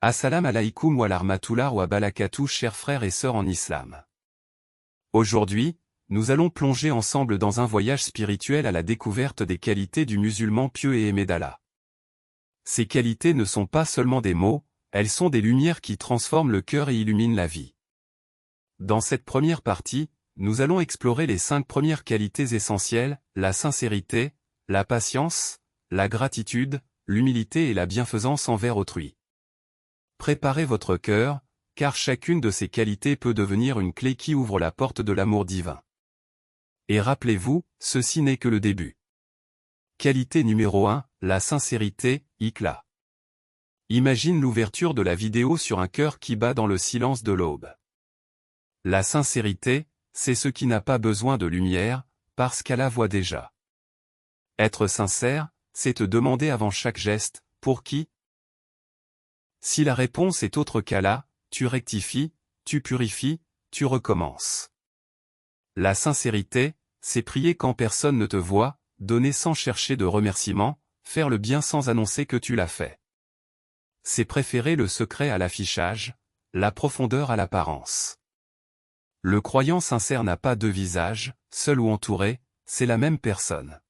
Assalam alaykoum wa rahmatullah wa barakatuh, chers frères et sœurs en islam. Aujourd'hui, nous allons plonger ensemble dans un voyage spirituel à la découverte des qualités du musulman pieux et aimé d'Allah. Ces qualités ne sont pas seulement des mots, elles sont des lumières qui transforment le cœur et illuminent la vie. Dans cette première partie, nous allons explorer les 5 premières qualités essentielles, la sincérité, la patience, la gratitude, l'humilité et la bienfaisance envers autrui. Préparez votre cœur, car chacune de ces qualités peut devenir une clé qui ouvre la porte de l'amour divin. Et rappelez-vous, ceci n'est que le début. Qualité numéro 1, la sincérité, Ikhlas. Imagine l'ouverture de la vidéo sur un cœur qui bat dans le silence de l'aube. La sincérité, c'est ce qui n'a pas besoin de lumière, parce qu'Allah voit déjà. Être sincère, c'est te demander avant chaque geste, pour qui? Si la réponse est autre qu'Allah, tu rectifies, tu purifies, tu recommences. La sincérité, c'est prier quand personne ne te voit, donner sans chercher de remerciement, faire le bien sans annoncer que tu l'as fait. C'est préférer le secret à l'affichage, la profondeur à l'apparence. Le croyant sincère n'a pas deux visages, seul ou entouré, c'est la même personne.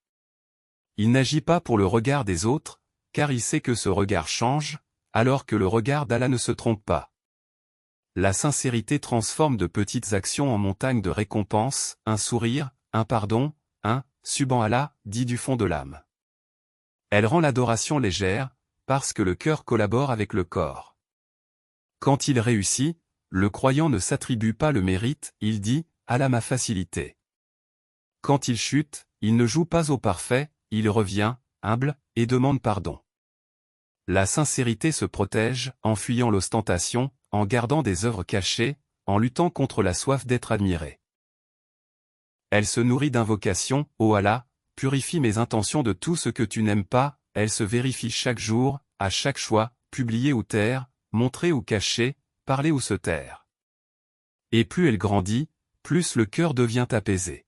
Il n'agit pas pour le regard des autres, car il sait que ce regard change, alors que le regard d'Allah ne se trompe pas. La sincérité transforme de petites actions en montagnes de récompenses, un sourire, un pardon, un « Subhan Allah » dit du fond de l'âme. Elle rend l'adoration légère, parce que le cœur collabore avec le corps. Quand il réussit, le croyant ne s'attribue pas le mérite, il dit « Allah m'a facilité ». Quand il chute, il ne joue pas au parfait, il revient, humble, et demande pardon. La sincérité se protège, en fuyant l'ostentation, en gardant des œuvres cachées, en luttant contre la soif d'être admiré. Elle se nourrit d'invocations, ô Allah, purifie mes intentions de tout ce que tu n'aimes pas, elle se vérifie chaque jour, à chaque choix, publier ou taire, montrer ou cacher, parler ou se taire. Et plus elle grandit, plus le cœur devient apaisé.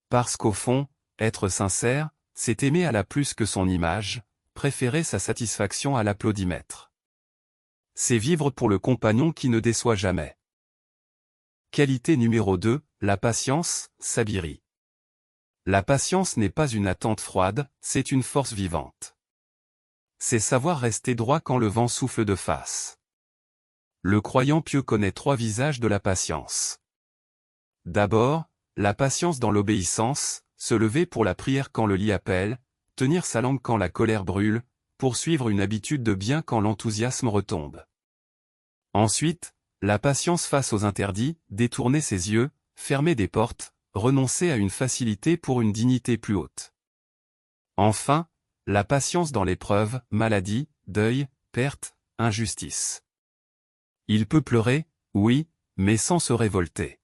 Parce qu'au fond, être sincère, c'est aimer Allah plus que son image, préférer sa satisfaction à l'applaudimètre. C'est vivre pour le compagnon qui ne déçoit jamais. Qualité numéro 2, la patience, Sabiri. La patience n'est pas une attente froide, c'est une force vivante. C'est savoir rester droit quand le vent souffle de face. Le croyant pieux connaît 3 visages de la patience. D'abord, la patience dans l'obéissance, se lever pour la prière quand le lit appelle, tenir sa langue quand la colère brûle, poursuivre une habitude de bien quand l'enthousiasme retombe. Ensuite, la patience face aux interdits, détourner ses yeux, fermer des portes, renoncer à une facilité pour une dignité plus haute. Enfin, la patience dans l'épreuve, maladie, deuil, perte, injustice. Il peut pleurer, oui, mais sans se révolter.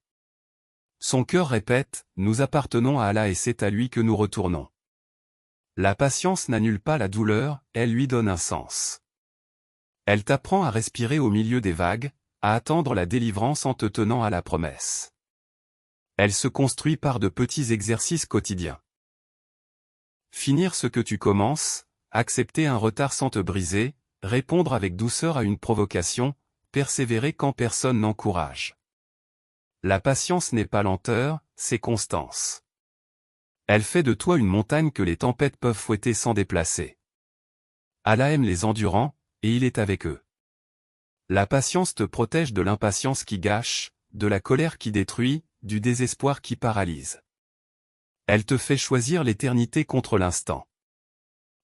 Son cœur répète, nous appartenons à Allah et c'est à lui que nous retournons. La patience n'annule pas la douleur, elle lui donne un sens. Elle t'apprend à respirer au milieu des vagues, à attendre la délivrance en te tenant à la promesse. Elle se construit par de petits exercices quotidiens. Finir ce que tu commences, accepter un retard sans te briser, répondre avec douceur à une provocation, persévérer quand personne n'encourage. La patience n'est pas lenteur, c'est constance. Elle fait de toi une montagne que les tempêtes peuvent fouetter sans déplacer. Allah aime les endurants, et il est avec eux. La patience te protège de l'impatience qui gâche, de la colère qui détruit, du désespoir qui paralyse. Elle te fait choisir l'éternité contre l'instant.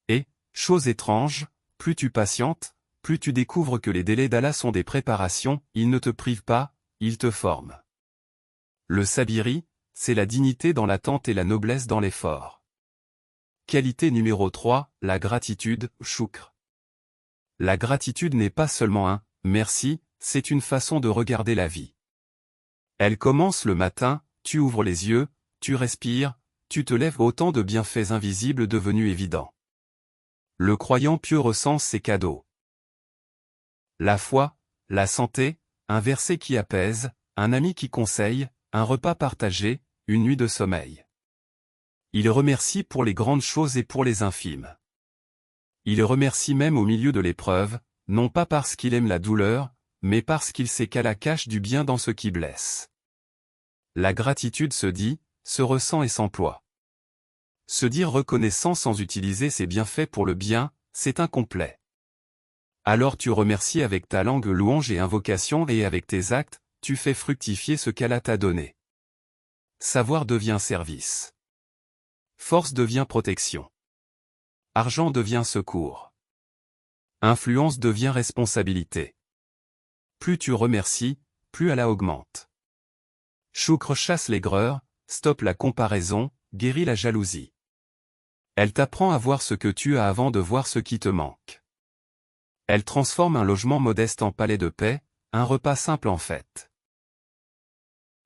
Et, chose étrange, plus tu patientes, plus tu découvres que les délais d'Allah sont des préparations, ils ne te privent pas, ils te forment. Le sabiri, c'est la dignité dans l'attente et la noblesse dans l'effort. Qualité numéro 3, la gratitude, shukr. La gratitude n'est pas seulement un « merci », c'est une façon de regarder la vie. Elle commence le matin, tu ouvres les yeux, tu respires, tu te lèves, autant de bienfaits invisibles devenus évidents. Le croyant pieux recense ses cadeaux. La foi, la santé, un verset qui apaise, un ami qui conseille, un repas partagé, une nuit de sommeil. Il remercie pour les grandes choses et pour les infimes. Il remercie même au milieu de l'épreuve, non pas parce qu'il aime la douleur, mais parce qu'il sait qu'Allah cache du bien dans ce qui blesse. La gratitude se dit, se ressent et s'emploie. Se dire reconnaissant sans utiliser ses bienfaits pour le bien, c'est incomplet. Alors tu remercies avec ta langue louange et invocation et avec tes actes, tu fais fructifier ce qu'Allah t'a donné. Savoir devient service. Force devient protection. Argent devient secours. Influence devient responsabilité. Plus tu remercies, plus Allah augmente. Choukr chasse l'aigreur, stoppe la comparaison, guérit la jalousie. Elle t'apprend à voir ce que tu as avant de voir ce qui te manque. Elle transforme un logement modeste en palais de paix, un repas simple en fête.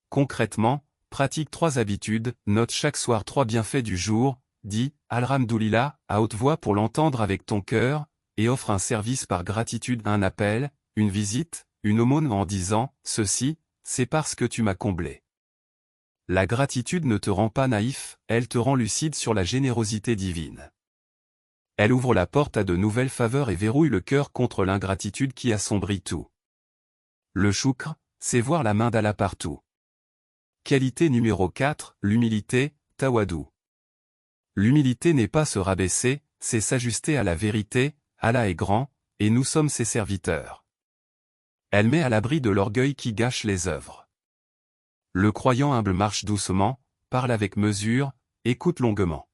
Concrètement, pratique 3 habitudes, note chaque soir 3 bienfaits du jour, dis « Alhamdoulilah » à haute voix pour l'entendre avec ton cœur, et offre un service par gratitude, un appel, une visite, une aumône en disant « Ceci, c'est parce que tu m'as comblé ». La gratitude ne te rend pas naïf, elle te rend lucide sur la générosité divine. Elle ouvre la porte à de nouvelles faveurs et verrouille le cœur contre l'ingratitude qui assombrit tout. Le choukr, c'est voir la main d'Allah partout. Qualité numéro 4, l'humilité, tawadou. L'humilité n'est pas se rabaisser, c'est s'ajuster à la vérité, Allah est grand, et nous sommes ses serviteurs. Elle met à l'abri de l'orgueil qui gâche les œuvres. Le croyant humble marche doucement, parle avec mesure, écoute longuement.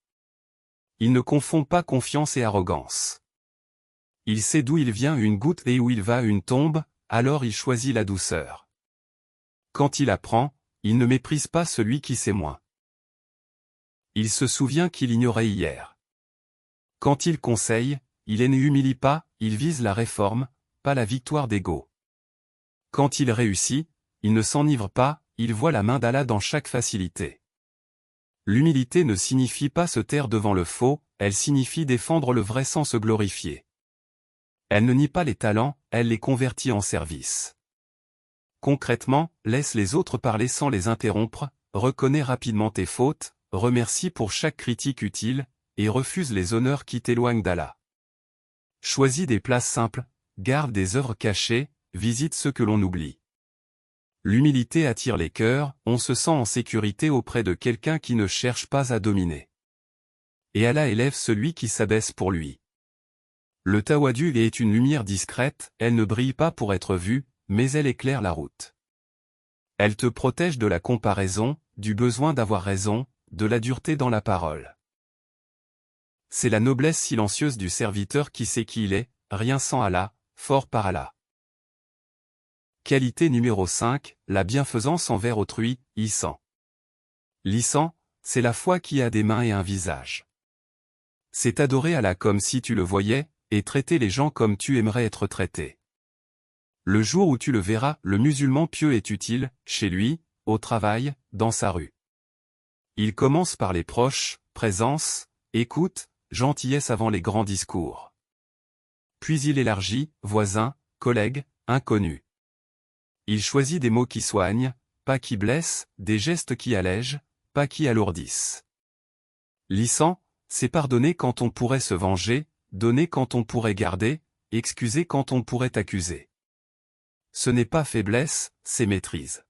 Il ne confond pas confiance et arrogance. Il sait d'où il vient une goutte et où il va une tombe, alors il choisit la douceur. Quand il apprend, il ne méprise pas celui qui sait moins. Il se souvient qu'il ignorait hier. Quand il conseille, il ne humilie pas, il vise la réforme, pas la victoire d'ego. Quand il réussit, il ne s'enivre pas, il voit la main d'Allah dans chaque facilité. L'humilité ne signifie pas se taire devant le faux, elle signifie défendre le vrai sans se glorifier. Elle ne nie pas les talents, elle les convertit en service. Concrètement, laisse les autres parler sans les interrompre, reconnais rapidement tes fautes, remercie pour chaque critique utile, et refuse les honneurs qui t'éloignent d'Allah. Choisis des places simples, garde des œuvres cachées, visite ceux que l'on oublie. L'humilité attire les cœurs, on se sent en sécurité auprès de quelqu'un qui ne cherche pas à dominer. Et Allah élève celui qui s'abaisse pour lui. Le tawadu est une lumière discrète, elle ne brille pas pour être vue, mais elle éclaire la route. Elle te protège de la comparaison, du besoin d'avoir raison, de la dureté dans la parole. C'est la noblesse silencieuse du serviteur qui sait qui il est, rien sans Allah, fort par Allah. Qualité numéro 5, la bienfaisance envers autrui, ihsan. L'ihsan, c'est la foi qui a des mains et un visage. C'est adorer Allah comme si tu le voyais, et traiter les gens comme tu aimerais être traité. Le jour où tu le verras, le musulman pieux est utile, chez lui, au travail, dans sa rue. Il commence par les proches, présence, écoute, gentillesse avant les grands discours. Puis il élargit, voisins, collègues, inconnus. Il choisit des mots qui soignent, pas qui blessent, des gestes qui allègent, pas qui alourdissent. L'ihsan, c'est pardonner quand on pourrait se venger, donner quand on pourrait garder, excuser quand on pourrait accuser. Ce n'est pas faiblesse, c'est maîtrise.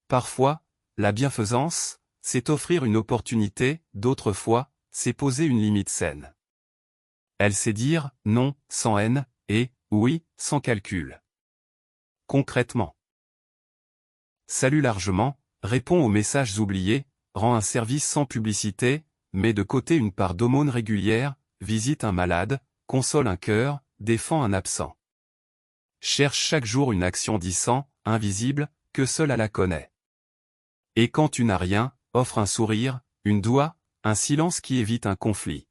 Parfois, la bienfaisance, c'est offrir une opportunité, d'autres fois, c'est poser une limite saine. Elle sait dire « non » sans haine, et « oui » sans calcul. Concrètement. Salue largement, réponds aux messages oubliés, rends un service sans publicité, mets de côté une part d'aumône régulière, visite un malade, console un cœur, défends un absent. Cherche chaque jour une action d'ihsan, invisible, que seul Allah connaît. Et quand tu n'as rien, offre un sourire, une doua, un silence qui évite un conflit.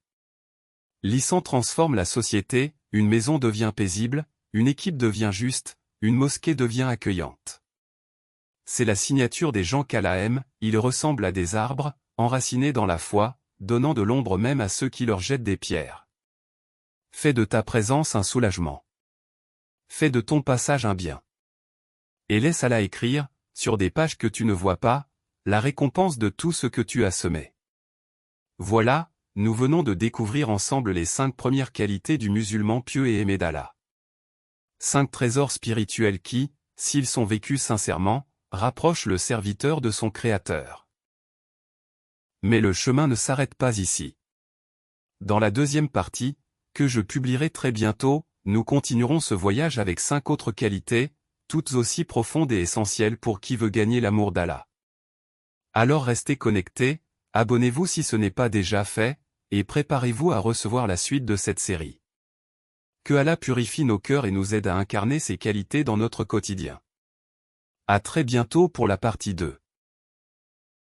L'ihsan transforme la société, une maison devient paisible, une équipe devient juste, une mosquée devient accueillante. C'est la signature des gens qu'Allah aime, ils ressemblent à des arbres, enracinés dans la foi, donnant de l'ombre même à ceux qui leur jettent des pierres. Fais de ta présence un soulagement. Fais de ton passage un bien. Et laisse Allah écrire, sur des pages que tu ne vois pas, la récompense de tout ce que tu as semé. Voilà, nous venons de découvrir ensemble les 5 premières qualités du musulman pieux et aimé d'Allah. 5 trésors spirituels qui, s'ils sont vécus sincèrement, rapprochent le serviteur de son Créateur. Mais le chemin ne s'arrête pas ici. Dans la deuxième partie, que je publierai très bientôt, nous continuerons ce voyage avec 5 autres qualités, toutes aussi profondes et essentielles pour qui veut gagner l'amour d'Allah. Alors restez connectés, abonnez-vous si ce n'est pas déjà fait, et préparez-vous à recevoir la suite de cette série. Que Allah purifie nos cœurs et nous aide à incarner ses qualités dans notre quotidien. À très bientôt pour la partie 2.